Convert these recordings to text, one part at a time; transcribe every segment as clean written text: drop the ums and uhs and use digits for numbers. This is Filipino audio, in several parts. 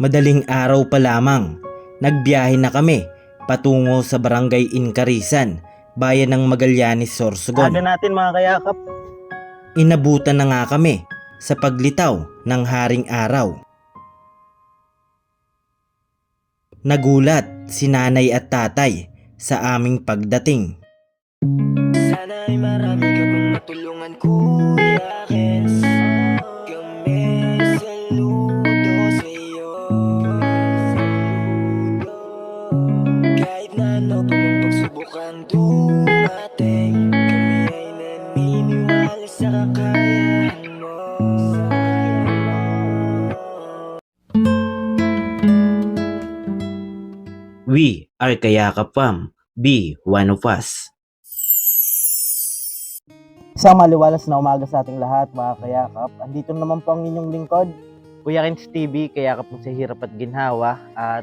Madaling araw pa lamang, nagbiyahe na kami patungo sa Barangay Incarisan, bayan ng Magallanes, Sorsogon. Aga natin mga kayakap. Inabutan na nga kami sa paglitaw ng haring araw. Nagulat si nanay at tatay sa aming pagdating. Sana ay marami ka pang matulungan, Kuya Kens. Kami saludo sa iyo. Kahit na ano pa mang pagsubukang dumating, kami ay naniniwala sa kakayahan mo. We are Kayakap Fam. Be one of us. Isang maliwalas na umaga sa ating lahat mga kayakap. Andito naman po ang inyong lingkod, Kuya Kens TV, kayakap mo sa hirap at ginhawa. At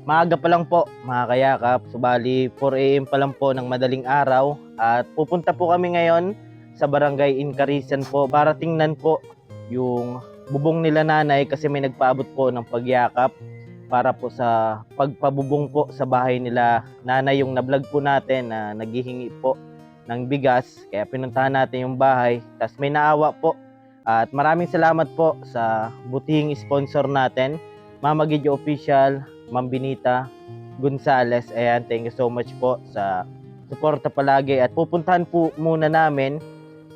maaga pa lang po mga kayakap, subali 4 AM pa lang po ng madaling araw. At pupunta po kami ngayon sa Barangay Incarisan po para tingnan po yung bubong nila nanay kasi may nagpaabot po ng pagyakap para po sa pagpabubong po sa bahay nila nanay, yung na-vlog po natin na naghihingi po ng bigas. Kaya pinuntahan natin yung bahay, tapos may naawa po. At maraming salamat po sa butihing sponsor natin, Mama Gidyo Official, Ma'am Benita Gonzales. Ayan, thank you so much po sa suporta palagi. At pupuntahan po muna namin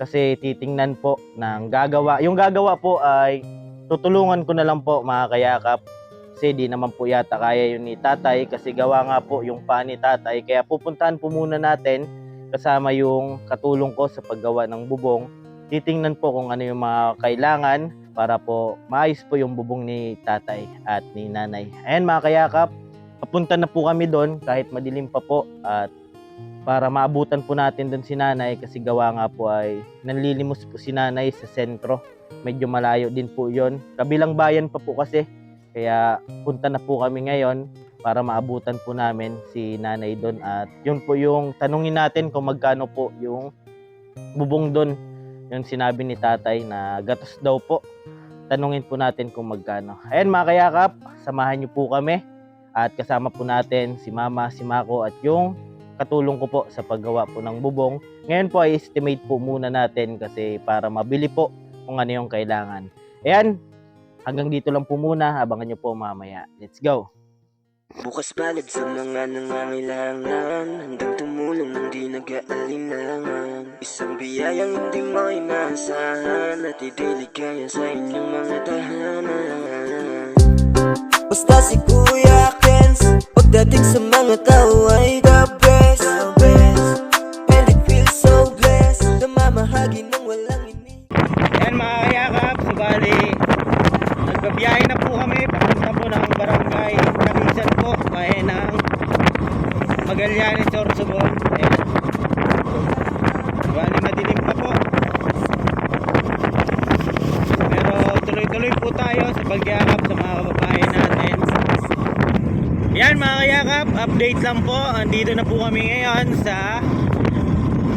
kasi titingnan po ng gagawa. Yung gagawa po ay tutulungan ko na lang po mga kayakap. Kasi di naman po yata kaya yun ni tatay kasi gawa nga po yung paa ni tatay. Kaya pupuntahan po muna natin kasama yung katulong ko sa paggawa ng bubong. Titingnan po kung ano yung mga kailangan para po maayos po yung bubong ni tatay at ni nanay. Ayan mga kayakap, papunta na po kami doon kahit madilim pa po at para maabutan po natin doon si nanay kasi gawa nga po ay nanlilimos po si nanay sa sentro. Medyo malayo din po yon. Kabilang bayan pa po kasi. Kaya punta na po kami ngayon para maabutan po namin si nanay doon. At yun po yung tanungin natin kung magkano po yung bubong doon. Yung sinabi ni tatay na gatos daw po. Tanungin po natin kung magkano. Ayan mga kayakap, samahan niyo po kami. At kasama po natin si mama, si Mako at yung katulong ko po sa paggawa po ng bubong. Ngayon po ay estimate po muna natin kasi para mabili po kung ano yung kailangan. Ayan. Hanggang dito lang po muna, abangan nyo po mamaya. Let's go! Bukas palad sa mga nangangailangan, handang tumulong ng di nag-aalinlangan. Isang biyayang hindi mo inaasahan at idiligaya sa inyong mga tahanan. Basta si Kuya Kens, pagdating sa mga tao ay the best. And it feels so blessed, namamahagi ng walang ini. Ayan mga kayakap, subali nagbabiyahe na po kami papunta po ng Barangay Incarisan po, bayan ng Magallanes, Sorsogon. Ayan, subali madilim pa po pero tuloy-tuloy po tayo sa pagyakap sa mga kababayan natin. Ayan mga kayakap, update lang po, andito na po kami ngayon sa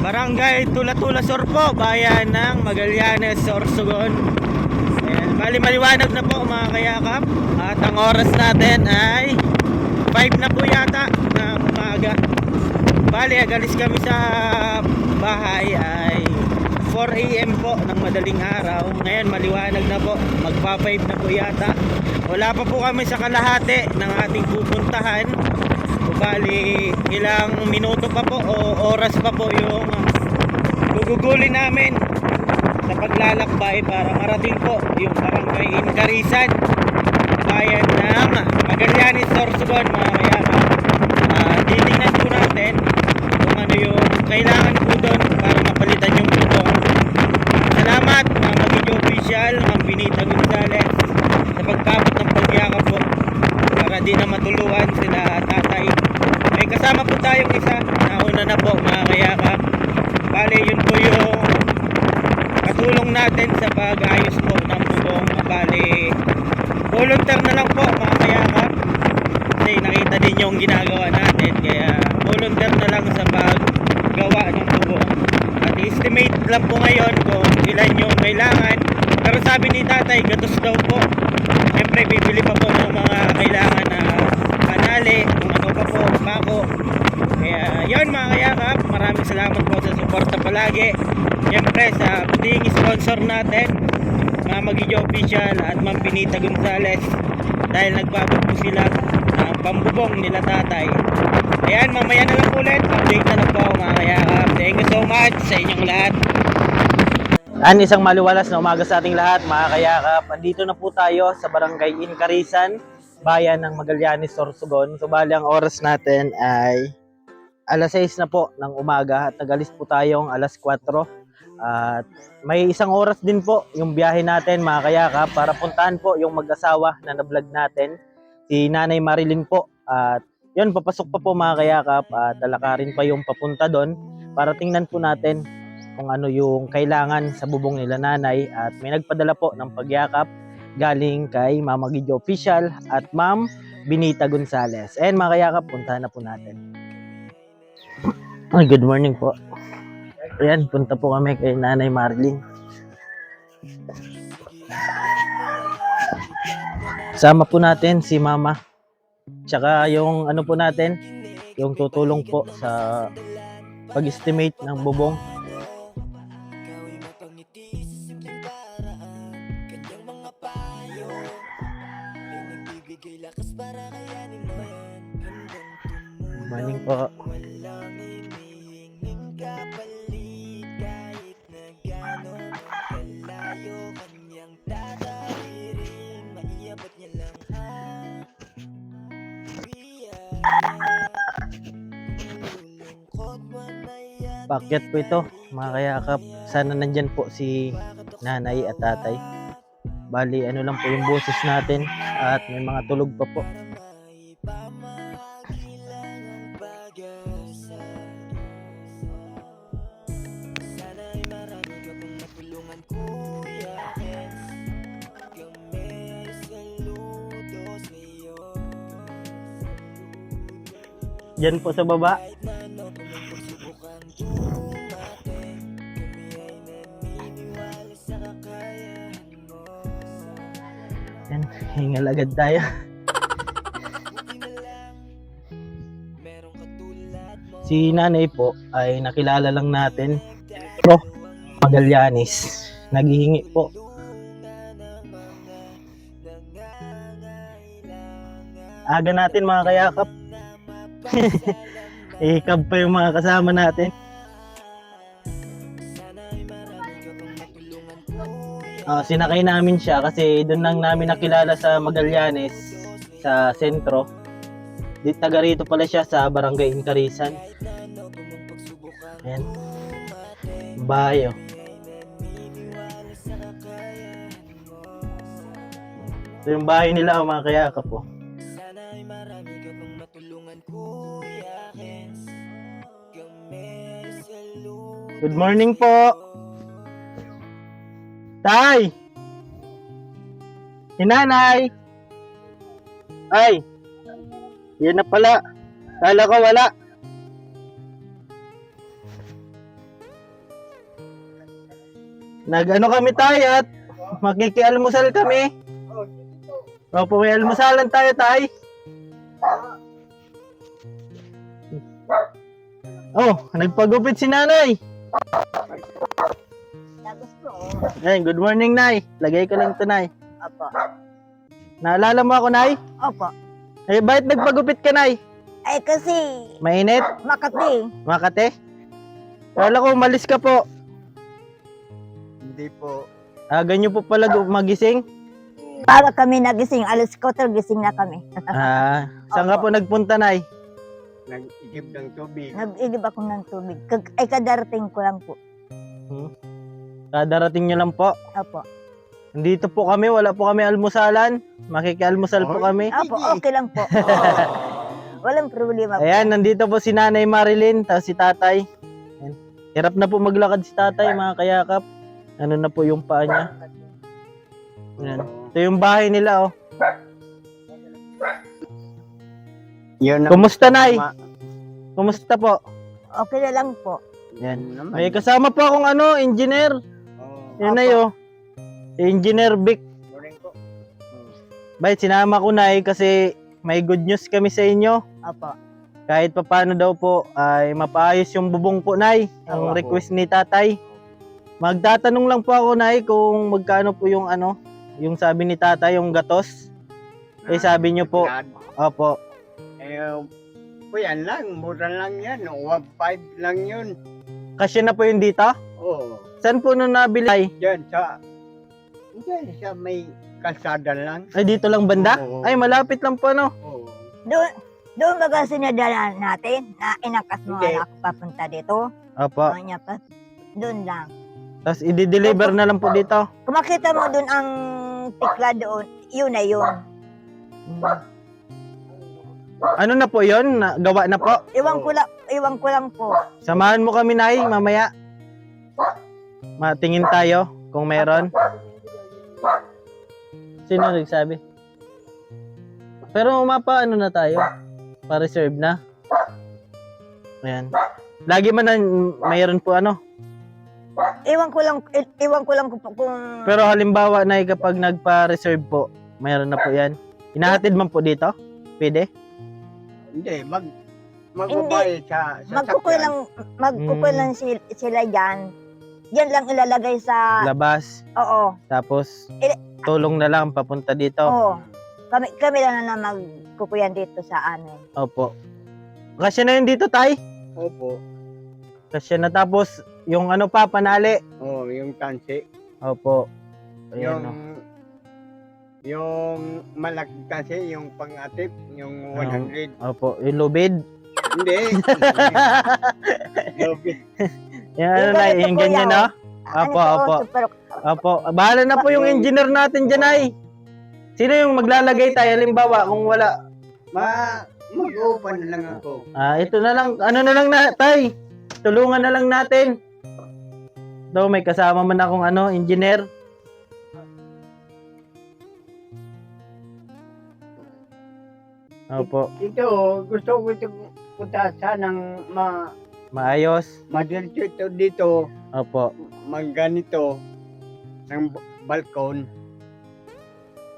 Barangay Tula-Tula Sur po, bayan ng Magallanes, Sorsogon. Ayan, bali maliwanag na po mga kayakap. At ang oras natin ay 5 na po yata na umaga. Bali agalis kami sa bahay ay 4 AM po ng madaling araw. Ngayon maliwanag na po, magpa 5 na po yata. Wala pa po kami sa kalahati ng ating pupuntahan. Bali ilang minuto pa po o oras pa po yung gugugulin namin sa paglalakbay para marating po yung Barangay Incarisan, bayan ng Magallanes, Sorsogon mga kayakap. Titingnan po natin kung ano yung kailangan po doon para mapalitan yung bubong. Salamat Mama Gidyo Official, Ma'am Benita Gonzales sa pagkabot ng pagyakap po para di na matuluan sila tatay. May kasama po tayong isa, nauna na po mga kayakap. Bale yun po yung katulong natin sa pag-ayos po ng bubong. Bale volunteer na lang po mga kayakap kasi nakita din yung ginagawa natin, kaya volunteer na lang sa paggawa ng bubong. At estimate lang po ngayon kung ilan yung kailangan, pero sabi ni tatay gatos daw po. Siyempre bibili pa po ng mga sponsor natin, Mama Gio Official at Ma'am Benita Gonzales, dahil nagbago po sila ng pambubong nila tatay. Ayan, mamaya na lang ulit, update na lang po mga kayakap. Thank you so much sa inyong lahat. Isang maliwalas na umaga sa ating lahat mga kayakap. Andito na po tayo sa Barangay Incarisan, bayan ng Magallanes, Sorsogon. So bali ang oras natin ay alas 6 na po ng umaga at nag-alis po tayong alas 4. At may isang oras din po yung biyahe natin mga kayakap para puntahan po yung mag-asawa na na-vlog natin, si Nanay Marilyn po. At yun, papasok pa po mga kayakap at lalakarin pa yung papunta doon para tingnan po natin kung ano yung kailangan sa bubong nila nanay. At may nagpadala po ng pagyakap galing kay Mama Gio Official at Ma'am Benita Gonzales. And mga kayakap, puntahan na po natin. Ay, good morning po. Ayan, punta po kami kay Nanay Marilyn. Sama po natin si Mama. Tsaka yung ano po natin, yung tutulong po sa pag-estimate ng bubong. Morning po. Pakyat po ito mga kayakap. Sana nandyan po si nanay at tatay. Bali ano lang po yung boses natin at may mga tulog pa po. Diyan po sa baba. Yan, hingal agad tayo. Si nanay po ay nakilala lang natin. Pro Magallanes. Naghihingi po. Aga natin mga kayakap. Ikab pa yung mga kasama natin. Sinakay namin siya kasi doon lang namin nakilala sa Magallanes, sa sentro. Taga rito pala siya sa Barangay Incarisan. Ayan. Bayo. Ito yung bahay nila mga kayakap po. Good morning po. Tay! Hinanay! Ay! Yan na pala. Kala ko wala. Nag-ano kami tayo at makikialmusal kami. Opo, may almusalan tayo, tay. Oh, nagpagupit si nanay. Ay, good morning, Nay. Lagay ko lang ito, Nay. Opo. Naalala mo ako, Nay? Opo. Eh, bakit nagpagupit ka, Nay? Ay kasi Mainit? Makati. Makate? Kala ko umalis ka po. Hindi po. Ganyo po pala magising? Para kami nagising, alas 4 gising na kami. Saan ka po nagpunta, Nay? Nag-igib ng tubig. Nag-igib ako ng tubig. Ay kadarating ko lang po. Kadarating nyo lang po. Opo. Nandito po kami, wala po kami almusalan. Makikialmusal po kami. Opo, okay lang po. Walang problema po. Ayan, nandito po si Nanay Marilyn, tapos si Tatay. Ayan. Hirap na po maglakad si Tatay, mga kayakap. Ano na po yung paa niya. Ayan. Ito yung bahay nila, oh. Kumusta, Nay? Kumusta po? Okay na lang po. Yan. May kasama po akong engineer. Yan na yun. Si Engineer Vic. Bakit sinama ko na kasi may good news kami sa inyo. Opo. Kahit pa paano daw po ay mapaayos yung bubong po, Nay. Ang request ni Tatay. Magtatanong lang po ako, Nay, kung magkano po yung ano, yung sabi ni Tata, yung gatos. Eh, sabi niyo po, opo. Yan lang, mura lang yan. 1.5 lang yun. Kasya na po yun dito? Oo. Saan po nung nabili? Ay, Diyan sa may kalsada lang. dito lang banda? Oo. Ay, malapit lang po, ano? Oo. Doon baga sinadala natin na inakas mo Hindi. ako papunta dito. Opo. Kanya pa. Doon lang. Tapos i-deliver na lang po dito. Kung makita mo doon ang tikla doon, yun na yun. Ano na po yun? Gawa na po? Iwan ko lang po. Samahan mo kami, Nay, mamaya. Matingin tayo kung meron. Sino nagsabi? Pero ano na tayo? Pa-reserve na. Ayan. Lagi man na mayroon po ano. Iwan ko lang kung Pero halimbawa, Nay, kapag nagpa-reserve po, mayroon na po yan. Hinahatid man po dito? Pwede? Hindi, magbabayad sa magkukuha lang sila diyan. Diyan lang ilalagay sa Labas. oo. Tapos, Eh, tulong na lang papunta dito. Oo. Kami lang na magkukuyan dito sa amin. Opo. Kasya na yun dito, Tay? Opo. Kasya na, tapos, yung ano pa, panali. Oh, yung tansi. Opo. Yung Ayan, oh. yung malaki kasi yung pang-atip, yung 100. Opo. Yung lubid. Hindi. Lobby. Yung ano, Yung Nay, ganito yung po ganyan, yan. no? Ano Opo, to, opo. super, Opo. Bahala na po yung engineer natin dyan, Nay. Sino yung maglalagay tayo? Halimbawa, kung wala. Mag-open na lang ako. Ito na lang. Ano na lang na, Tay? Tulungan na lang natin. Daw, may kasama man akong ano, engineer. Opo. Ito, gusto ko ito punta sanang Maayos. madiretso ito dito, Opo. ganito ng balkon.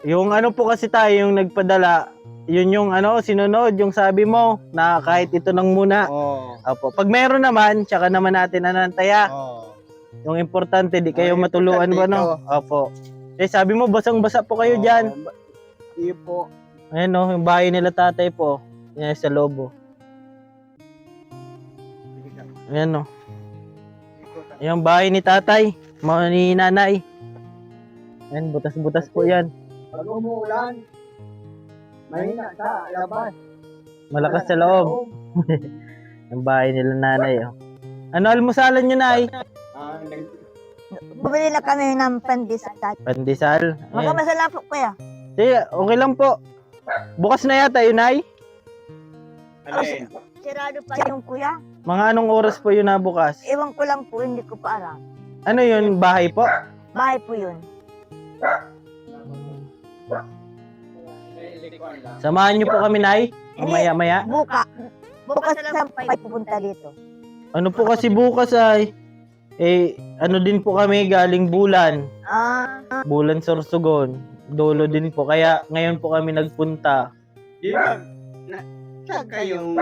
Yung ano po kasi tayo, yung nagpadala, yun yung ano, sinunod, yung sabi mo, na kahit ito nang muna. Oo. Opo. Pag meron naman, tsaka naman natin anantaya. Oo. Yung importante, di kayo Yung matuluan ba, importante no? Opo. Eh, sabi mo, basang-basa po kayo dyan. Iyo po. Ayan, no, yung bahay nila tatay po. Yan, sa lobo. Ayan, no. Yung bahay ni tatay, mga ni nanay. Ayan, butas-butas po yan. Pag umuulan, mahina sa labas. Malakas sa loob. Yung bahay nila nanay, oh. Ano almusalan nyo, Nay? bumili na kami ng pandesal. Pandesal. Ayan. Magkamasala po kuya. Sige, okay lang po. Bukas na yata yun, Nay? Alin? Sirado pa yung kuya. Mga anong oras po yun na bukas? Ewan ko lang po, hindi ko pa alam. Ano yun, bahay po? Bahay po yun. Samahan nyo po kami, Nay. Mamaya-maya. Bukas lang pa pupunta dito. Ano po kasi bukas ay, ano din po kami galing Bulan. Bulan Sorsogon. Dolo din po. Kaya ngayon po kami nagpunta. Di ba? Saan kayong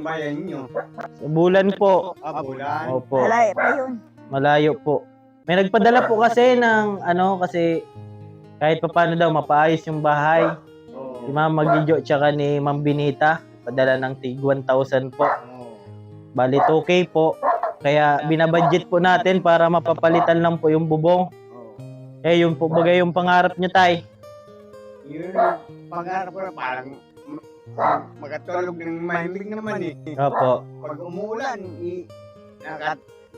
bayan nyo? Sa Bulan po. Abulan. Opo. Alay pa yun. Malayo po. May nagpadala po kasi ng ano kasi kahit pa paano daw mapaayos yung bahay. Si Ma'am Magidyo tsaka ni Ma'am Binita. Padala ng tig 1,000 po. Bali 2K po. Kaya binabudget po natin para mapapalitan lang po yung bubong. Eh yun po bagay yung pangarap nyo, Tay. Yun, pangarap ko na parang makatulog ng mahimig naman eh. Opo. Pag umuulan,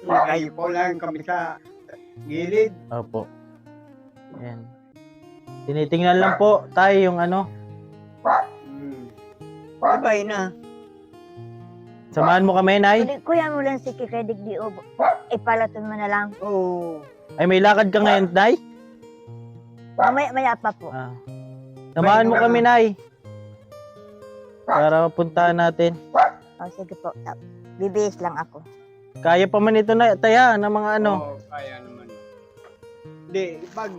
nakahipo lang kami sa gilid. Opo. Ayan. Tinitingnan lang po tayo yung ano. Sabay na. Samahan mo kami, Nay. Kuya mo lang si Kikay Digdi o ipalaton mo na lang. Oo. Ay, may lakad ka ngayon, Nay? Maya pa po. Samahan mo kami, Nay. Para mapuntahan natin. Sige po. Bibihis lang ako. Kaya pa man ito na, Taya, ng mga ano. Oo, kaya naman. Hindi, pag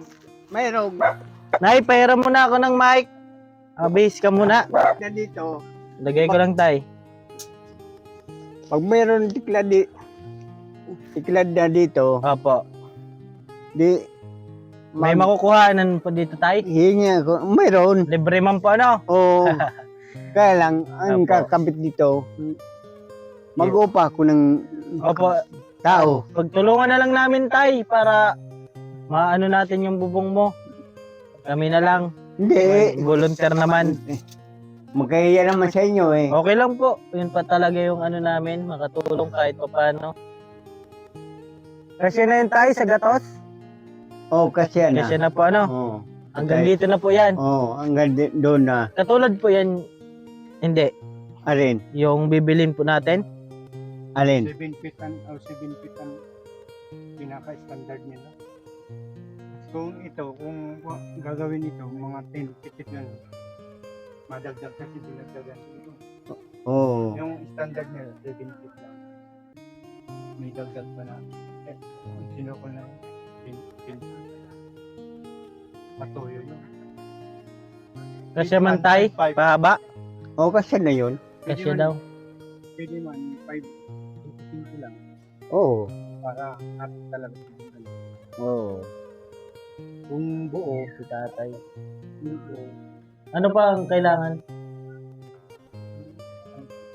mayroong Nay, pahiram mo na ako ng mic. Base ka muna. na dito, Lagay ko lang, Tay. pag mayroong tikla iklad na dito, Opo. di May makukuhanan po dito tayo. hingi ako. Mayroon. Libre man po ano. Oo. Kaya lang, ang Opo. kakabit dito, mag-upa ako ng Opo. tao. Pagtulungan na lang namin tay para maano natin yung bubong mo. Kami na lang. Hindi. Volunteer naman. Magkahiya naman sa inyo eh. Okay lang po. Yun pa talaga yung ano namin. Makatulong kahit pa paano. Kasi na yun tayo sa gatos. Oo, kasi yan Kasi na po ano. Oo. Hanggang dito na po yan. Oo, hanggang doon na. Katulad po yan. Hindi. Alin? Yung bibilin po natin. Alin? 7 feet o 7 feet ang pinaka-standard nila. Kung gagawin ito, mga 10 feet lang, madagdag kasi dinagdagan dito. Oo. Yung standard nila, 7 feet lang. May dagdag pa na. Sino ko na 10 feet. Matuyo yun. Kasi man tay. Pahaba. Oo, kasi na yun. Kasi daw. Pwede man, 5 lang Oo. para at talaga. Oo. Kung buo, Si tatay. yung buo, Ano pa ang kailangan?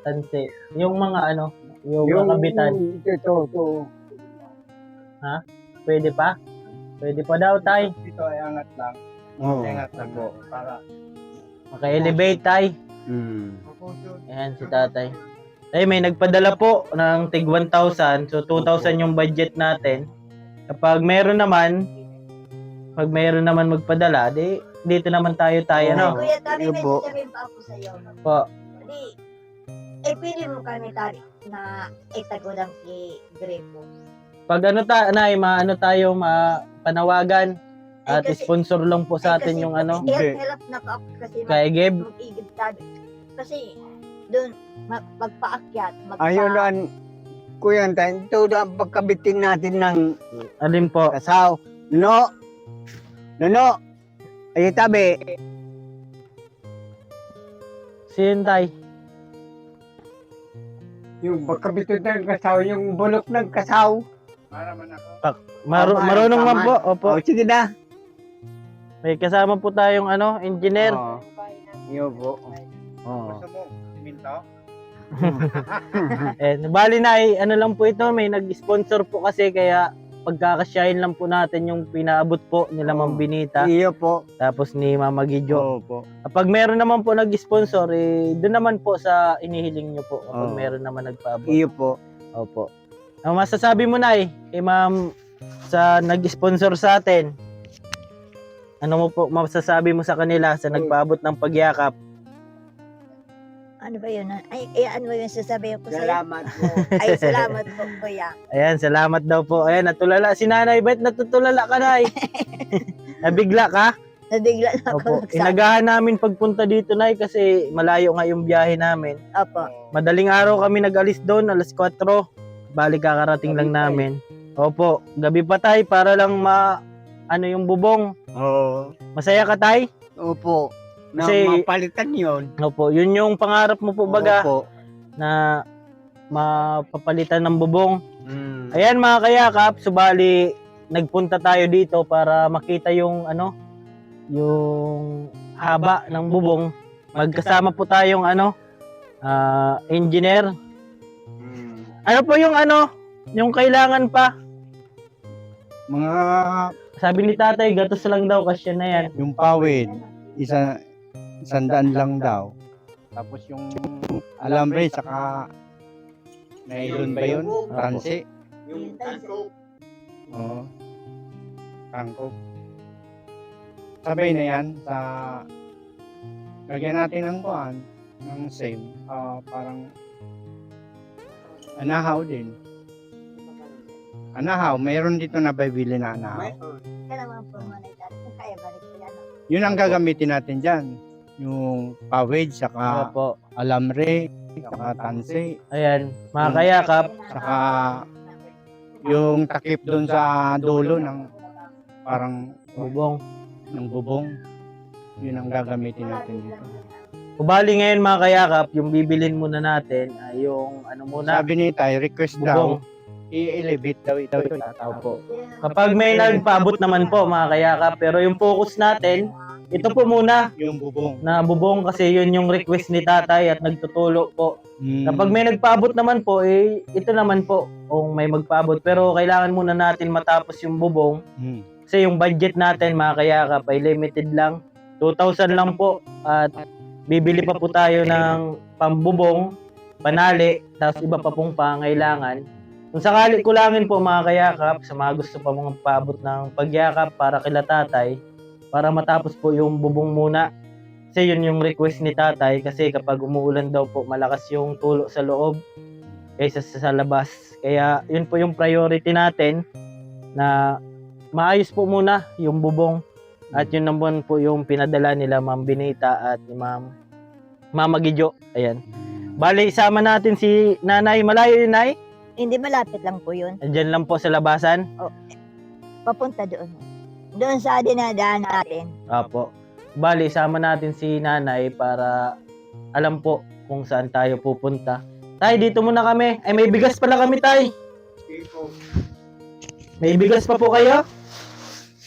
Tansi. Yung mga ano. Yung kabitan. Ito. Pwede pa? Pwede pa daw tay. ito ay angat lang. Oo. Angat lang po. Para Maka-elevate tay. Ayan si tatay. Tay, may nagpadala po ng tig 1,000. So 2,000 yung budget natin. Kapag meron naman magpadala, di dito naman tayo ano. Kuya Tari, Yun may po. sasabihin pa ako sa'yo. Po. Hindi, pili mo kami Tari na itagulang si Grepo. Pag ano nay, maano tayo mapanawagan at kasi- sponsor lang po sa atin Kasi yung ano Hirap na pa ako kasi kay Geb. mag-igib tayo. Kasi doon, magpaakyat, Ayun lang, kuya, ito ang pagkabitin natin ng Alin po? kasaw. No. Ay, tabi. Sin tay. Yung pagkabitin ng kasaw, yung bulok ng kasaw. para man ako. Marunong man po. Opo. Oh, sige na. May kasama po tayong ano, engineer. Oo. Yun po. Oo. Gusto mo, siminto? Bali na ano lang po ito, may nag-sponsor po kasi kaya pagkakasyahin lang po natin yung pinaabot po nila Ma'am Benita Iyo po. tapos ni Mama Gidjo. Oo po. Kapag meron naman po nag-sponsor, doon naman po sa inihiling nyo po kapag Oo. meron naman nagpaabot. Iyo po. Opo. Ang masasabi mo na kay Ma'am sa nag-sponsor sa atin, ano mo po masasabi mo sa kanila sa nagpaabot ng pagyakap? Ano ba yun? Ay, ano ba yun sasabihin ko sa'yo? Salamat po. Ay, salamat po, kuya. Ayan, salamat daw po. Ayan, natulala si nanay. Ba't natutulala ka, nay? Nabigla ka? Nabigla na ako Opo. nagsabi. Inagahan namin pagpunta dito, nay, kasi malayo nga yung biyahe namin. Opo. Madaling araw kami nag-alis doon, alas 4. Balik kakarating lang namin. Opo, gabi pa tay para lang ano yung bubong. Oo. Masaya ka tay? Opo. Na Kasi- mapalitan yun. Opo, yun yung pangarap mo po baga Opo. na mapapalitan ng bubong. Mm. Ayan mga kayakap, subali nagpunta tayo dito para makita yung yung haba ng bubong. Magkasama po tayong engineer. Mm. Ano po yung kailangan pa? Mga Sabi ni tatay, gatos lang daw kasi na yan. yung pawid, 100 lang daw. Tapos yung alambre, saka nailon ba yun? Ransi? Yung tanso. Oo. Tangkop. Sabay na yan sa lagyan natin ng kuhan ng same. Parang anahaw din. Anahaw, mayroon dito na bibili na anahaw. Kailangan po muna Tari. Kung kaya, balik ko yan. Yun ang gagamitin natin dyan. Yung pawid, saka Opo. alambre, saka tansi, Ayan, mga kayakap. saka yung takip doon sa dulo ng parang Bubong. ng bubong. Yun ang gagamitin natin dito. Kubali ngayon mga kayakap, yung bibilin muna natin ay yung muna, Sabi ni Tay, request daw bubong. i-elevate daw ito. Opo. Kapag may nagpaabot naman po mga kayakap, pero yung focus natin, ito po muna Yung bubong. na bubong kasi yun yung request ni tatay at nagtutulo po. Kapag may nagpaabot naman po, ito naman po kung may magpaabot. Pero kailangan muna natin matapos yung bubong kasi yung budget natin mga kayakap ay limited lang. 2,000 lang po at bibili pa po tayo ng pambubong, panali, tapos iba pa pong pangailangan. Kung sakali kulangin po mga kayakap, sa mga gusto pa mga paabot ng pagyakap para kila tatay, para matapos po yung bubong muna. Kasi yun yung request ni tatay kasi kapag umuulan daw po malakas yung tulo sa loob kaysa sa labas. Kaya yun po yung priority natin na maayos po muna yung bubong. At yun naman po yung pinadala nila Ma'am Benita at ni Mama Gidyo. Ayan. Bale, isama natin si Nanay. Malayo yun, Nay? Hindi, malapit lang po yun. Andyan lang po sa labasan. Papunta doon. Doon sa dinadaan natin. Apo. Bali, isama natin si Nanay para alam po kung saan tayo pupunta. Tay, dito muna kami. Ay, may bigas pala kami, Tay. May bigas pa po kayo?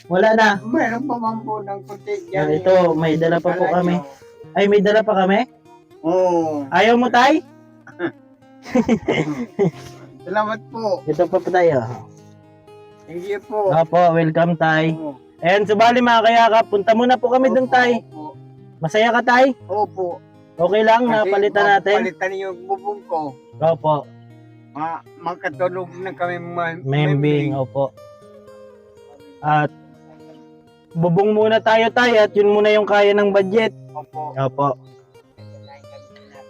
Wala na. Meron pa man po ng kunti Yan, dyan. ito, may dala pa po kami. Ay, may dala pa kami? Oo. Ayaw mo, Tay? Salamat po. Ito pa po tayo. Thank you po. Opo, welcome, Tay. Oo. Ayan, subali mga kayakap, punta muna po kami dun, Tay. Opo. Masaya ka, Tay? Opo. Okay lang, Kasi napalitan natin. Palitan yung bubong ko. Opo, Makatulog na kami membing, opo. At bubong muna tayo, Tay, at yun muna yung kaya ng budget. Opo. Opo.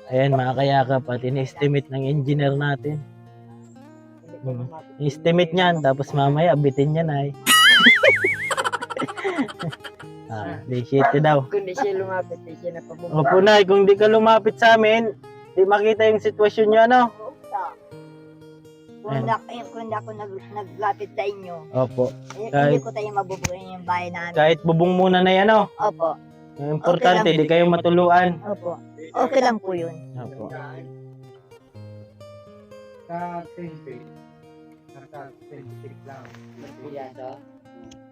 Ayan mga kayakap, at in-estimate ng engineer natin. I-estimate niyan, tapos mamaya abitin niya na di shit daw. Kung di siya lumapit, di siya napabubong. Opo, Nay, kung di ka lumapit sa amin, di makita yung sitwasyon niyo, ano? Kung hindi ako naglapit sa inyo, Opo. hindi ko tayo mabubuhay yung bahay namin. Kahit bubong muna na yan, ano? Opo. Yung importante, di kayo matuluan. Opo. Okay lang po yun. Opo. Sa 10 feet. Nasa 10 feet lang.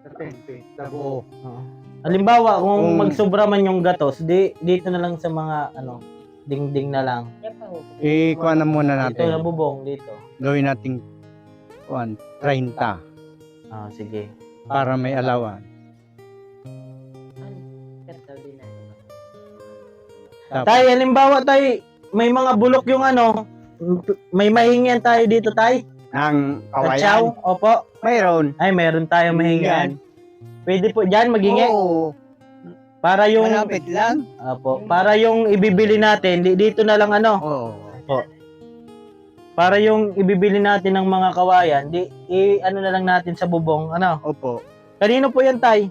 Sa 10 feet. Sa buo. Oo. Halimbawa, kung Kung- magsobra man yung gatos, dito na lang sa mga dingding na lang. Ikuha na muna Dito na natin. bubong dito. Gawin natin 30 Sige. para may alawan. Tay, halimbawa tay, may mga bulok yung may mahingian tayo dito tay. Ang Katsaw, kawayan. opo. Mayroon. Ay, meron tayo mahingian. Pwede po dyan magingi. Oo. Para yung, Malapit lang. opo, para yung ibibili natin, dito na lang Oo. para yung ibibili natin ng mga kawayan, ano na lang natin sa bubong, Opo. Kanino po yan tay?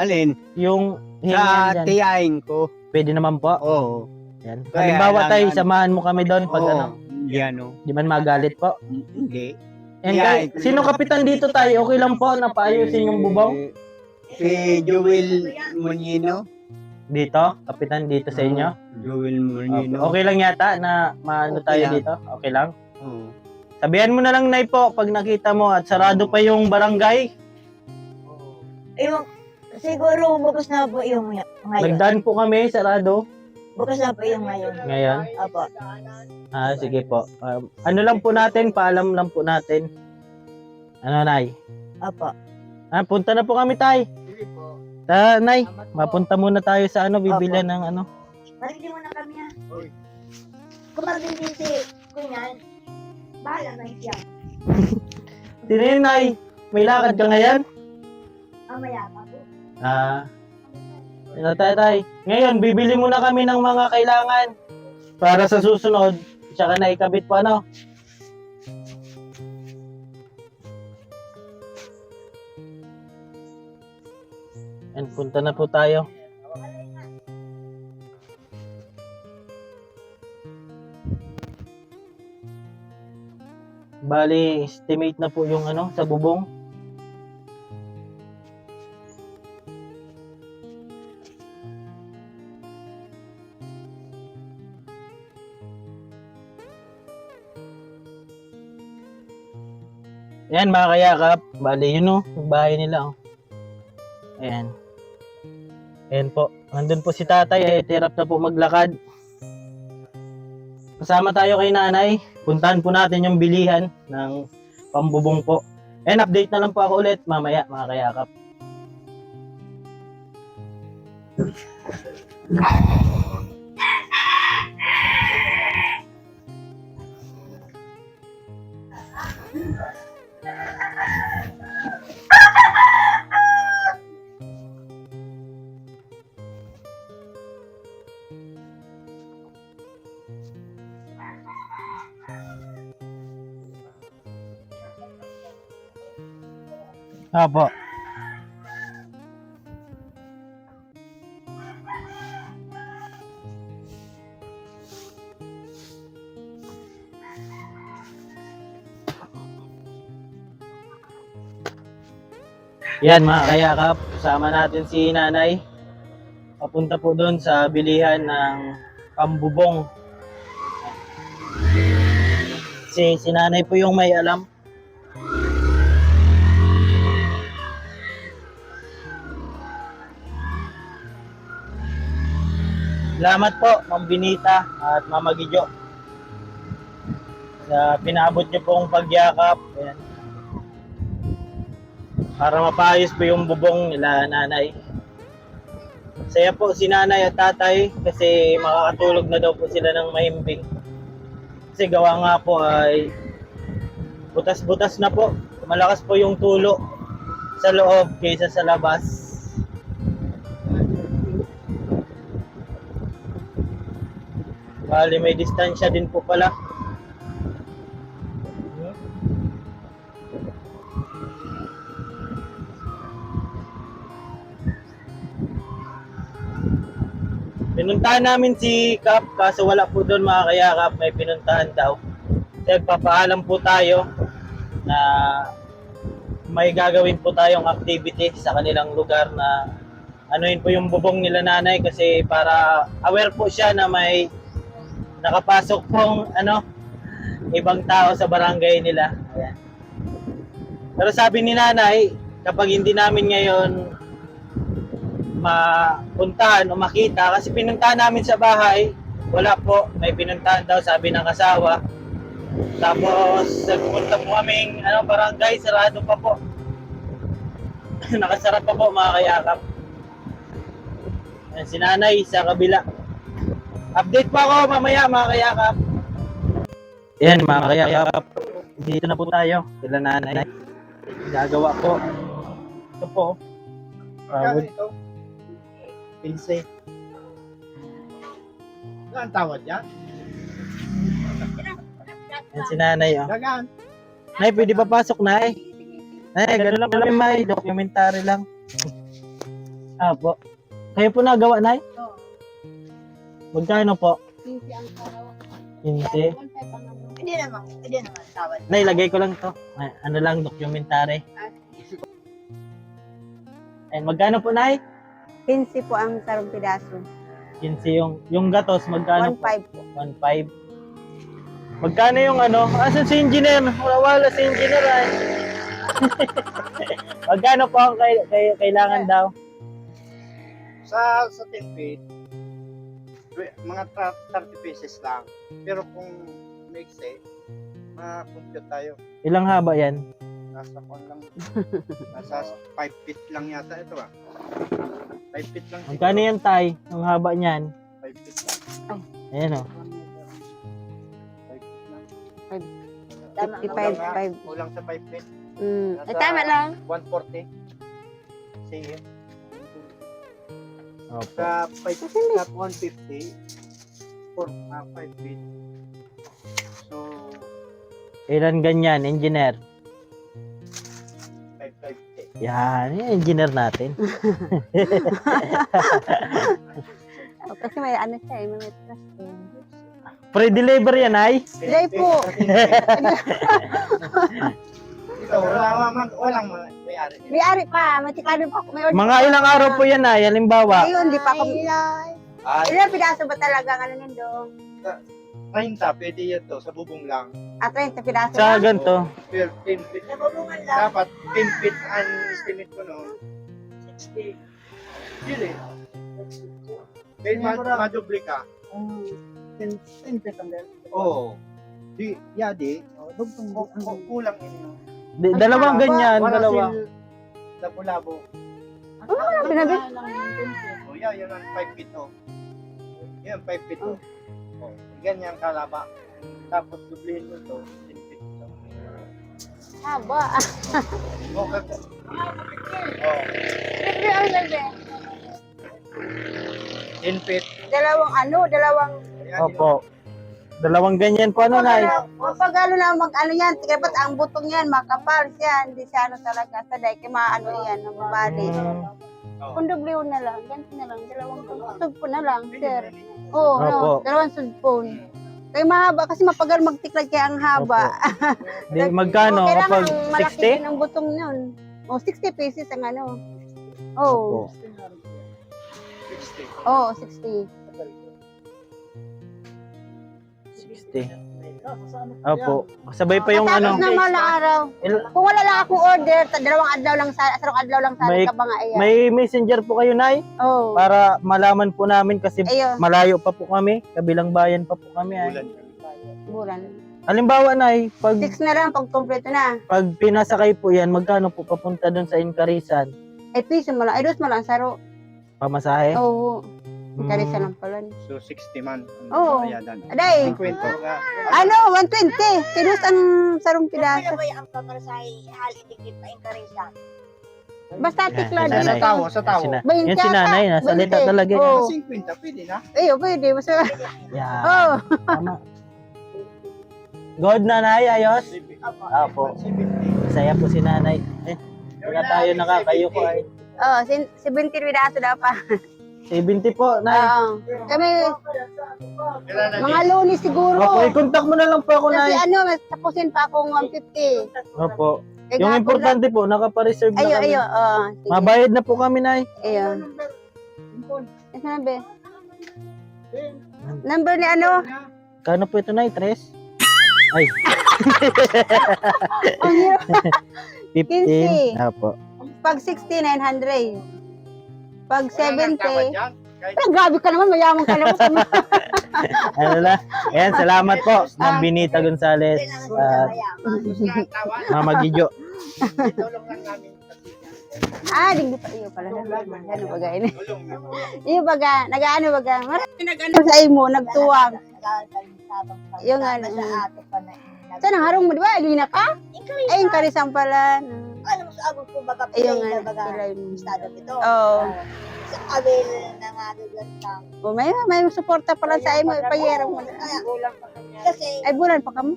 Alin? Yung Sa hihingian dyan. tiyahin ko. Pwede naman po. Oo. Yan. Kaya Halimbawa lang, tay, samahan mo kami doon pag Oo. Yan o. di man magalit po. Hindi. And Yeah, sino kapitan dito tayo? Okay lang po na paayusin yung bubong? Si Joel Munino. Dito? Kapitan dito sa inyo? Joel Munino. Okay lang yata na maano tayo lang. dito? Okay lang? Oo. Sabihan mo na lang, Nay po, pag nakita mo at sarado pa yung barangay. Yung, siguro bukas na po yung ngayon. Nagdaan po kami, sarado. Bukas na po yung ngayon. Ngayon? Opo. Sige po. Ano lang po natin, paalam lang po natin. Ano, Nay? Opo. Punta na po kami, Tay. Nay, mapunta muna tayo sa bibili ng Marigdi mo na kami ha. Kung marigdi si Kunyan, bahala na siya. Sino yun, Nay? May lakad ka ngayon? Mamaya pa po. Tay. Ngayon, bibili muna kami ng mga kailangan para sa susunod. Tsaka na ikabit po And punta na po tayo. Bali, estimate na po yung sa bubong. Ayan mga kayakap, bali yun o, yung bahay nila o. Ayan. Ayan po, nandun po si tatay, hirap na po maglakad. Kasama tayo kay nanay, puntahan po natin yung bilihan ng pambubong po. And update na lang po ako ulit mamaya mga kayakap. Apo. Yan mga kayakap, kasama natin si nanay. Papunta po doon sa bilihan ng pambubong. Si nanay po yung may alam. Salamat po, Ma'am Binita at Mama Gidyo sa pinabot niyo pong pagyakap. Ayan. Para mapaayos po yung bubong nila nanay. Saya po si nanay at tatay kasi makakatulog na daw po sila ng mahimbing. Kasi gawa nga po ay butas-butas na po. Malakas po yung tulo sa loob kaysa sa labas. Bali, may distansya din po pala. Pinuntahan namin si Kap, kaso wala po doon mga kayakap, may pinuntahan daw. Kasi papaalam po tayo na may gagawin po tayong activity sa kanilang lugar na anuin po yung bubong nila nanay kasi para aware po siya na may nakapasok pong ibang tao sa barangay nila. Ayan. Pero sabi ni nanay, kapag hindi namin ngayon mapuntahan o makita, kasi pinuntahan namin sa bahay, wala po, may pinuntahan daw sabi ng asawa. Tapos nagpunta po kaming barangay, sarado pa po. Nakasarap pa po mga kayakap. Ayan, si nanay sa kabila. Update pa ako mamaya mga kayakap. Yan mga kayakap. Dito na po tayo. Sila nanay. Gagawa po. Ito po. Wood. Ito. Pinse. Saan tawad yan? Yan si nanay. Oh. Dagaan. Nay, pwede pa pasok nay. Nay, gano'n lang kami may. Documentary lang. Apo. Kayo po nagawa nay? Oo. Magkano po? 50 ang araw. 15. Hindi naman tawad. Nay, lagay ko lang to. Ay, ano lang, documentary. Ay, magkano po nay? 15 po ang sarong pidaso. 15 yung gatos, magkano po? 1.5 po. 1.5. Magkano yung asan si engineer? Wala si engineer ay. Magkano po ang kailangan daw? Sa 10 feet, mga 30 pieces lang. Pero kung mix ma-compute tayo. Ilang haba yan? Nasa kon lang. Nasa 5 feet lang yata ito 5 feet lang. Magkano yan tay? Ang haba niyan? 5 feet lang. Ayan o. 5 feet lang. 55. Kulang sa 5 feet. Ay, tama lang. 140. Sige. Opo. Sa 150 for 5 feet. So, Ilan ganyan, engineer? 550. Yan, yung engineer natin. Kasi may siya eh, may trust eh. Free delivery yan ay? Hindi po. Ito, walang may-ari. May ari pa, matikado pa ako. May order Mga pa. ilang araw po yan ay, halimbawa. Ayun, di pa ako. Ay, Ilang pidaso ba talaga ang nindo? 30, pwede yan to, sa bubong lang. At 30 piraso Sa lang. ganito, Pero 10 feet. Nabubungan lang. Dapat 10 feet ang estimate ko noon. 60. Dili. Kaya madoble ka. 10 feet ang dahil. Oo. Di, yadi. Kulang ini. dalawang ganyan, Wala dalawa. Labo-labo. Sinabi? O yan, yan ang 5 feet to. Yan, 5 feet to. O, ganyan kalaba. Tapos dublihin mo to, 10 feet to. Haba. O, kasi. O, Bebe, ang bebe. 10 feet. Dalawang Ayan, Opo. Dalawang ganyan po, ano, Nay? Pag na mag-ano yan, dapat ang butong yan, makapal siya, hindi siya ano talaga, saday, kaya maano yan, mabali. Kung dubliw na lang, ganito na lang, dalawang sudpon na lang, sir. Oo, Opo. no, dalawang sudpon. Kaya mahaba, kasi mapagal magtiklad kaya ang haba. Di, magkano? Kailangan Kapag malaki 60? din ang butong yun. O, 60 pieces ang ano. Oo. Opo. 60. Oo, 60. 60. Opo. Sabay pa yung Tapos ano. na malang araw. Kung wala lang akong order, dalawang adlaw lang sa sarong adlaw lang sa May- ka ba nga ayan. May messenger po kayo, Nay? Oh. Para malaman po namin kasi Ayun, malayo pa po kami. Kabilang bayan pa po kami. Ay. bulan. Halimbawa, Nay, pag 6 na lang pag kompleto na. pinasakay po yan, magkano po papunta doon sa Incarisan? Ay piso mo lang, ay dos mo lang saro. Pamasahe? Oo. Mm. Karisa lang pala. So, 60 man. Oo. Bayadan. Aday, 50 nga. ano, 120. Kilos ang sarong Kaya pidaso. ba ang pamarasahe halidigit pa yung karisa? Basta tiklad Yan, na Nay. to. Sa tao. Yan si Nanay, nasalita 20. talaga. Oo. 50, pwede na. Ay, pwede. Basta, Yan. oh. Tama. God, Nanay, ayos? Apo. 70. Saya po si Nanay. Wala tayo nakakayo ko ay. Oh, 70 pidaso daw pa. 70 po, Nay. Oo. Kami, Kailan na mga lunes siguro. Opo, i-contact mo na lang po ako, Kasi Nay. ano, tapusin pa akong 150. Opo. Kaya Yung nga, importante po, nakapareserve na Ayo, kami. ayo. Oh, sige. Mabayad na po kami, Nay. Ayo. Ito na, be. Number ni ano? Kano po ito, Nay? 3? Ay, Ang hirap. 15. Opo. Pag 60, 900. Pag Wala nang 70, tawad dyan. Kahit pero grabe ka naman, mayaman ka naman. Ano na? Ayan, salamat po. Ma'am Benita Gonzales. At gusto na ang tawad. Mama Gijo. Tulong lang namin. Hindi pa iyo pala. Ano ba gain? Tulong na. Iyo baga, nag-ano baga. Marami nag-ano sa imo, nagtuwang. Yung ano. Sa ato pa na Saan ang harong mo, di ba? Alina ka? Ay, yung karisang pala. Alam mo sa abot ko baga Ayun pilay nga, na baga pilay mo. estado ito. Oo. Sa abel na nga gagantang. Oh, may suporta pala sa imo, ipayero mo. Kaya, kasi, Ay, bulan pa ka mo.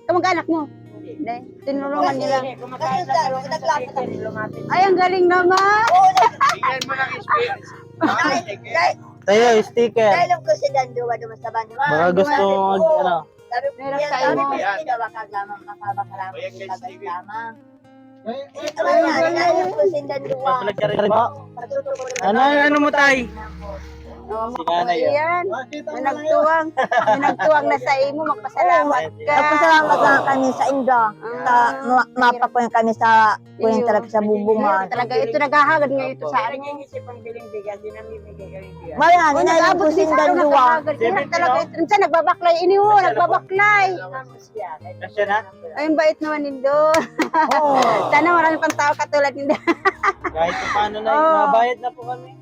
Kamag-anak mo. Hindi, tinulungan nila. kasi sa naglapit ako. Ay, ang galing naman. Bigyan mo ng experience. Dahil Tayo, sticker. alam ko si Danduwa dumasaban. Baka gusto ano. Sabi ko, Meron yan, sa sabi imo. ko, hindi daw makaglamang makabakalamang Ayan, guys, yung sige. lamang. Alam ko si Danduwa. Papalag ka rin po. Ano mo, Tay? Si Nanay. Ayan. May nagtuwang na sa imo, magpasalamat ka. Nagpasalamat lang kami sa Inda. Mapapunin kami sa kuya talaga sa bubungan. Talaga, ito naghahagad ngayon ito sa ano. Marami Kung na yung nag-abot din sa ano, Danduwa. naghahagad. Kaya talaga, ito minsan nagbabaklay. Ini ho, nagbabaklay. Kasya na? Ay, ang bait naman nindo. Sana marami pang tao katulad nindo. Kahit pa paano na, Oo. mabayad na po kami.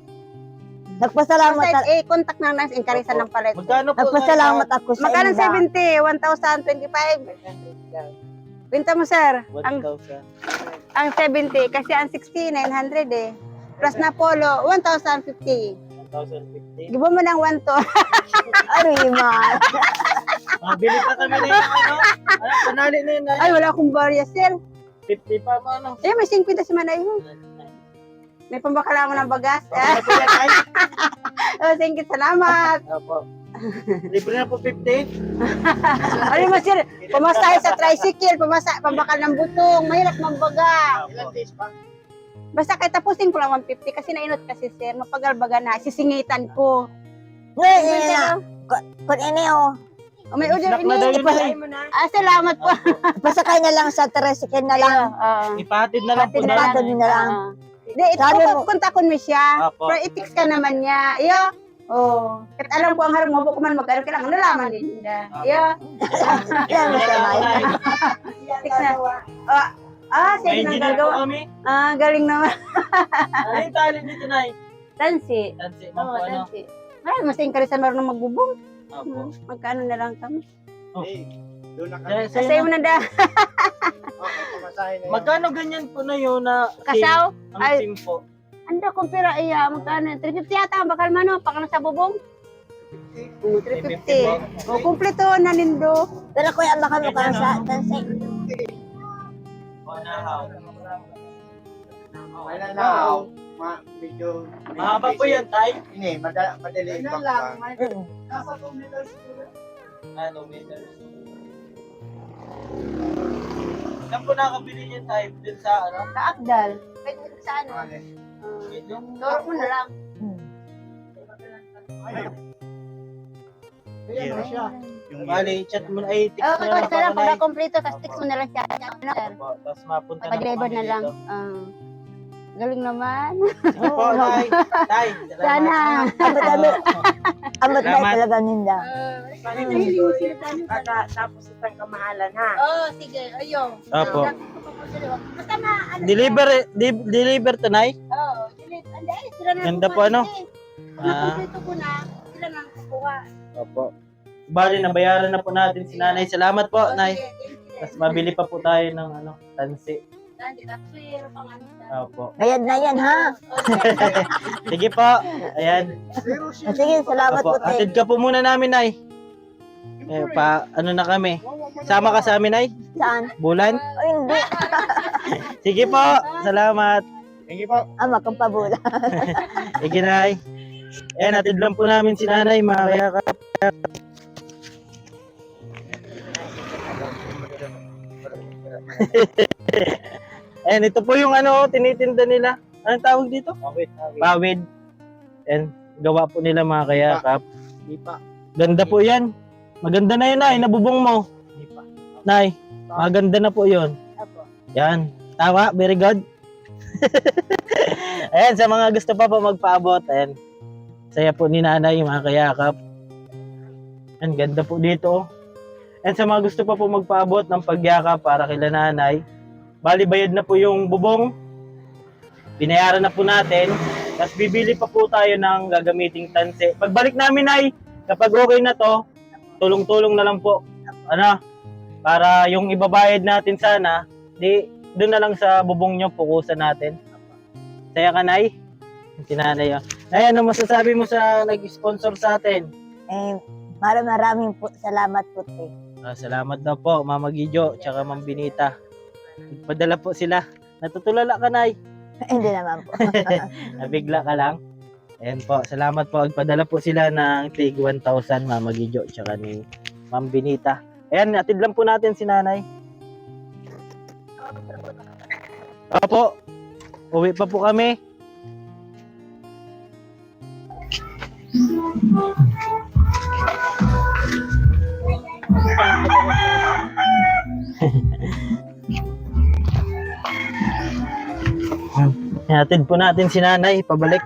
Nagpasalamat, Basta, contact na nasa Incarisan ng palit. Magkano po? nagpasalamat ako sa Magkano Inda. 70? 1,025. Binta mo, sir. 1,000. Ang 70, kasi ang 60, 900 eh. Plus na polo, 1,050. 1,050. Gibo mo ng 1 to. Ariman. Mabili pa kami na yung ano. Ano, panali na yun. Ay, wala akong barya, sir. 50 pa mo, ano. Eh, may 50 si Manay mo. May pambakala mo ng bagas. Ano po yan, Tay? Oh, thank you, salamat. Opo. Libre na po 50. Ano mo, sir? Pumasahe sa tricycle, pambakal ng butong, mahirap magbaga. Ilang days pa? Basta kahit tapusin ko lang 150 kasi nainot kasi, sir. Mapagalbaga na, sisingitan ko. Ngayon na. Kung ini o. May order Snack na daw ini. yun, Nay. Salamat po. Pasakay na lang sa tricycle na lang. Ipahatid na lang po Ipahatid na. Ipatod na lang. Di, kontakon mo siya. Apo. Pero i-text ka naman niya. Iyo. Oh. Kahit alam ko ang harap mo, man magkano kailangan nalaman din nila. Iyo. Yan mo siya, Nay. Text na. Sige May nang engineer po gagawa. kami. Galing naman. Ano yung talent dito, Nay? Tansi. Tansi, Oo, ma'am po, ano? tansi. Ay, mas karisan marunong magbubong. Opo. Magkano na lang kami. Eh, doon na Kaya kami. sa'yo Kasi mo na da. Okay, pamasahe na yun. Magkano ganyan po na yun na Kasaw? SIM? Ang Ay. SIM po. Anda kung pera iya, magkano? 350 yata, bakal mano, pakano sa bubong? 350. O, kumpleto na nindo. Pero kuya, baka mo ka sa tansi. May nanahaw. Medyo... Mahaba po yan, Tay. Hindi, madali yung bakba. Ano, meters. Saan po nakabili niya, Tay? Dun sa ano? Kaakdal. Pwede sa ano? Yung Turo mo na lang. Ayan na siya. Yung bali, chat mo na, ay, text Oo, mo na lang basta lang, po, Nay. pagka kompleto, tapos text mo na lang siya. Ano, sir? Opo, tapos mapunta na po Pag-deliver kami na lang. dito. Galing naman. Sige po, Tay. Tay, salamat. Sana. Amot na Salamat. talaga ninda. Tapos itang kamahalan, ha? Oo, sige. Ayun. Opo. Basta na, ano. Deliver to, Nay? Oo, delete. Andi, sila na. Ganda po, ano? Nakompleto ko na. Sila na kukuha. Opo. Bali, nabayaran na po natin si Nanay. Salamat po, Nay. Tapos mabili pa po tayo ng ano, tansi. Opo. Bayad na yan, ha? Sige po. Ayan. Sige, salamat Opo. po, te. Atid ka po muna namin, Nay. Eh, ano na kami. Sama ka sa amin, Nay? Saan? Bulan? O, hindi. Sige po. Salamat. Sige po. Makampabula. Sige, Nay. Ayan, atid lang po namin si Nanay, mga kayakap. Ayan, ito po yung ano, tinitinda nila. Anong tawag dito? Pawid. Ayan, gawa po nila mga kayakap. Hindi pa. Ganda po yan. Maganda na yun, Nay. Nabubong mo. Hindi pa. Nay, maganda na po yun. Yan. Tawa, very good. Ayan, sa mga gusto pa po magpaabot. Ayan. Saya po ni Nanay, mga kayakap. Ayan, ganda po dito. Ayan, sa mga gusto pa po magpaabot ng pagyakap para kila Nanay. Bali, bayad na po yung bubong. Binayaran na po natin. Tapos bibili pa po tayo ng gagamiting tansi. Pagbalik namin, Nay, kapag okay na to, tulong-tulong na lang po. Ano? Para yung ibabayad natin sana, di doon na lang sa bubong nyo, pukusan natin. Saya ka, Nay? Si Nanay. Nay, ano masasabi mo sa nag-sponsor sa atin? Maraming po salamat po, te. Salamat daw po, Mama Gijo, tsaka Ma'am Binita. Nagpadala po sila. Natutulala ka, Nay. Hindi naman po. Nabigla ka lang. Ayan po, salamat po. Nagpadala po sila ng tig 1,000, Mama Gijo, tsaka ni Ma'am Binita. Ayan, atid lang po natin si Nanay. Opo, uwi pa po kami. Hatid po natin si Nanay pabalik.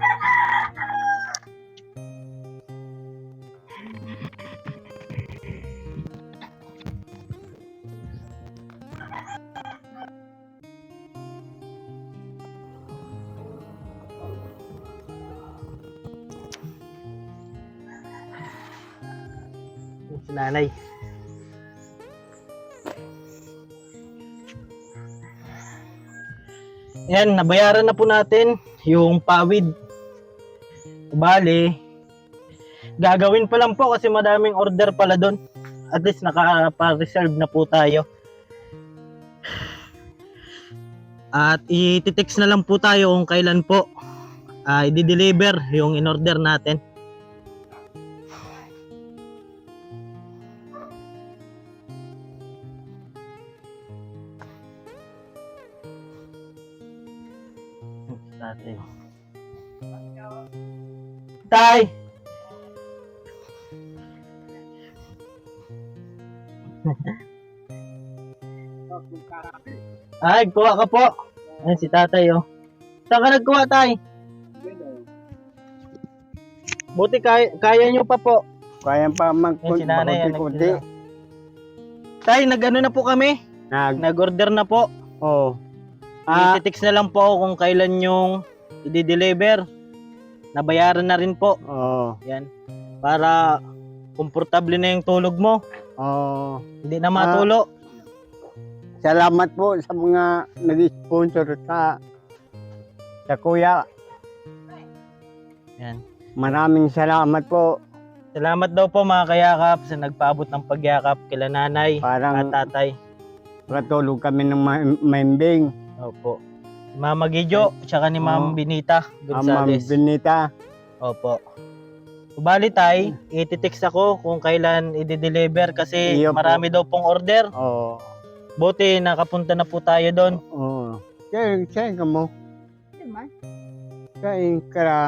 Si Nanay. Yan, nabayaran na po natin yung pawid. Bali, gagawin pa lang po kasi madaming order pala doon. At least nakapa-reserve na po tayo. At i-text na lang po tayo kung kailan po i-deliver yung in-order natin. Tay! Ay, kuha ka po. Ayan si tatay, oh. Saan ka nagkuha, tay? Buti kaya nyo pa po. Kaya pa Yan si nanay, yan, magkunti-kunti. Tay, nag-ano na po kami? Nag-order na po. Oo. Ititix na lang po ako kung kailan yung i-deliver. Nabayaran na rin po. Oo. Yan. Para komportable na yung tulog mo. Oo. Hindi na matulo. Salamat po sa mga nag-sponsor sa kuya. Yan. Maraming salamat po. Salamat daw po mga kayakap sa nagpaabot ng pagyakap kila nanay at Parang tatay. katulog kami ng membing. Opo. Mama Gijo, tsaka ni Ma'am Oo. Benita Ma'am Gonzales. Benita. Opo. Bali tay, ititext ako kung kailan i-deliver kasi Iyo po. marami daw pong order. Oo. Buti nakapunta na po tayo doon. Oo. Kaya ka mo. Diman, Kaya ka.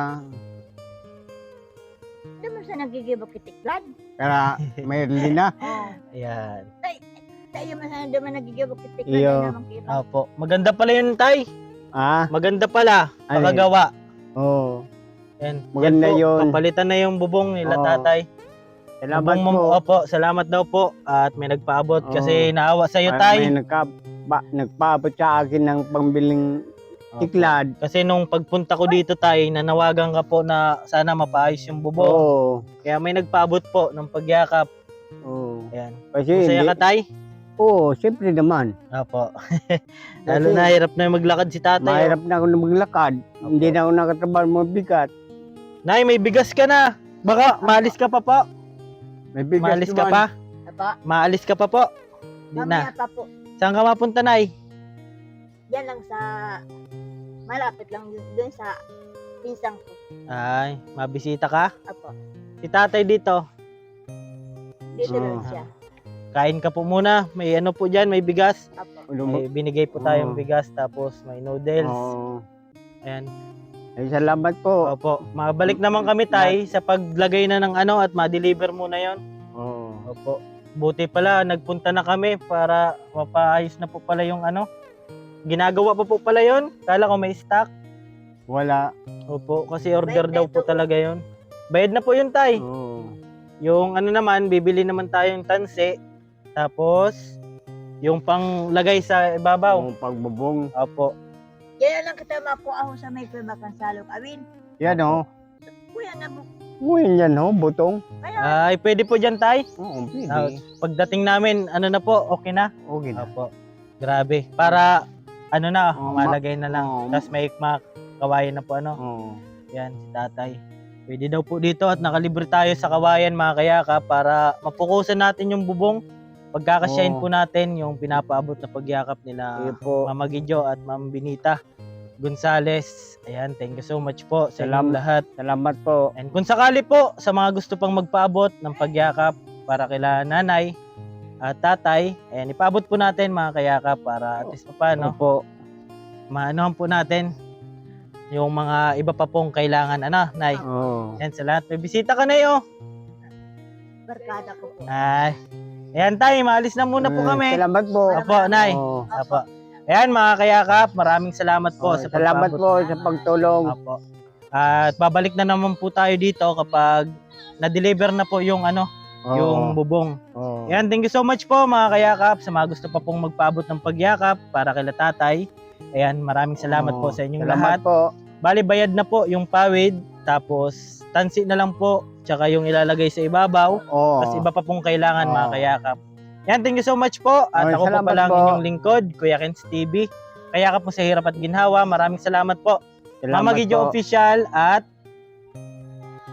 diman sa nagigibok kitiklad. Kaya Merlina. Oh. Ayan. Tayo man sa diman nagigibok kitiklad Iyo. na naman kita. Opo. Maganda pala yun tay. Ah. Maganda pala. Ano yun? Pakagawa. Oo. Yan. Maganda Yan po, yun. Kapalitan na yung bubong nila Oo. tatay. Salamat Bubong mo- po. Opo, salamat daw po. At may nagpaabot Oo. kasi naawa sa'yo May tay. nagpaabot sa akin ng pambiling Opo. tiklad. Kasi nung pagpunta ko dito tay, nanawagan ka po na sana mapaayos yung bubong. Oo. Kaya may nagpaabot po ng pagyakap. Oo. Ayan. Kasi Masaya ka tay? Oo, siyempre naman. Opo. Lalo na hirap na maglakad si tatay. Mahirap na ako na maglakad. Opo. Hindi na ako nakatrabaho mabigat. Nay, may bigas ka na. Baka maalis ka pa po. May bigas Maalis ka naman. pa. Apa, Maalis ka pa po. Hindi mamaya na. pa po. Saan ka mapunta, Nay? Yan lang sa, malapit lang dun sa pinsang ko. Ay, mabisita ka? Apo, Si tatay dito. dito Oo. lang siya. Kain ka po muna. May ano po dyan, may bigas. Apo. May binigay po tayong Oo. bigas. Tapos may noodles. Oo. Ayan. Ay, salamat po. Opo. Mabalik naman kami, tay, sa paglagay na ng ano at ma-deliver muna yon. Oo. Opo. Buti pala, nagpunta na kami para mapaayos na po pala yung ano. Ginagawa pa po pala yon. Kala ko may stock. Wala. Opo, kasi order Bayad daw na po ito. talaga yon. Bayad na po yun, tay. Oo. Yung ano naman, bibili naman tayong tanse. Tapos, yung panglagay sa ibabaw. Ang pagbubong. Opo. Yan lang kita mapo ako sa may kumakan salok. Awin, Yan o. kuya na mo. Ngayon yan o, butong. Kaya, Ay, pwede po dyan, tay. Oo, Ah, pwede. Pagdating namin, ano na po, okay na? Okay na. Opo. Grabe. Para, ano na, Oo, malagay na lang. oo. Tapos may kawayan na po, ano. Oo. Yan, si tatay. Pwede daw po dito at nakalibre tayo sa kawayan, mga kayaka, para mapukusan natin yung bubong. Pagkakasyahin Oo. po natin yung pinapaabot na pagyakap nila Sige po. Mama Gijo at Ma'am Benita Gonzales. Ayan, thank you so much po sa inyong Salamat. lahat. Salamat po. And kung sakali po sa mga gusto pang magpaabot ng pagyakap para kila nanay at tatay, ayan, ipaabot po natin mga kayakap para at least pa paano, Opo. maanohan po natin yung mga iba pa pong kailangan, ano, nay. Oo. Ayan, sa lahat. May bisita ka na yun. barkada ko po. Ay, ayan tay, maalis na muna po kami. Salamat po. Opo, nay. Oo. Opo. Ayan mga kayakap, maraming salamat po Oo, sa salamat pagpaabot. po sa pagtulong. Opo. At babalik na naman po tayo dito kapag na-deliver na po yung ano, yung bubong. Oo. Ayan, thank you so much po mga kayakap sa mga gusto pa pong magpaabot ng pagyakap para kila tatay. Ayan, maraming salamat Oo. po sa inyong Salamat lahat. po. Bali, bayad na po yung pawid, tapos tansi na lang po, tsaka yung ilalagay sa ibabaw, Oo. tapos iba pa pong kailangan mga Oo. kayakap. Yan, thank you so much po. At Okay, ako po salamat pala ang po. inyong lingkod, Kuya Kens TV. Kayakap po sa Hirap at Ginhawa. Maraming salamat po. Mama Salamat Gijo po. Official at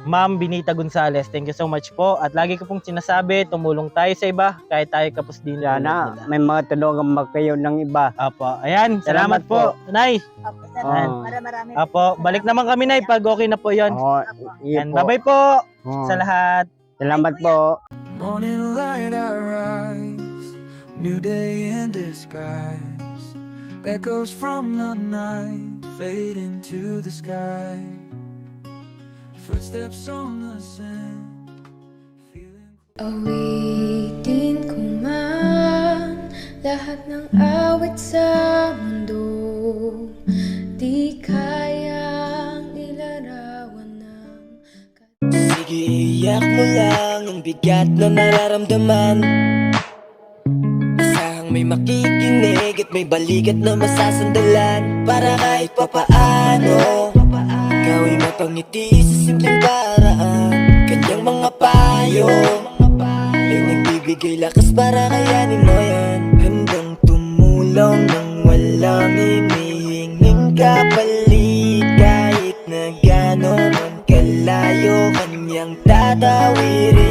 Ma'am Benita Gonzales. Thank you so much po. At lagi ko pong sinasabi, tumulong tayo sa iba, kahit tayo kapos din. Sana may mga tulungan kayo ng iba. Apo. Ayan, salamat, Salamat po. Nay. Opo, Oo. salamat. Marami. Apo, balik naman kami, Nay, pag okay na po yon. Oo. Yan, bye-bye po Oo. sa lahat. Salamat po. Morning light I rise, new day in disguise. Echoes from the night fade into the sky. Footsteps on the sand, feeling. Awitin ko man lahat ng awit sa mundo, di kayang ilarawan ng Sige, iyak mo lang ang bigat na nararamdaman. Asahang may makikinig at may balikat na masasandalan. Para kahit papaano ikaw ay mapangiti sa simpleng paraan. Kanyang mga payo ay nagbibigay lakas para kayanin mo yan. Handang tumulong nang walang hinihinging kapalit. Kahit na gano'n man kalayo, kanyang tatawirin.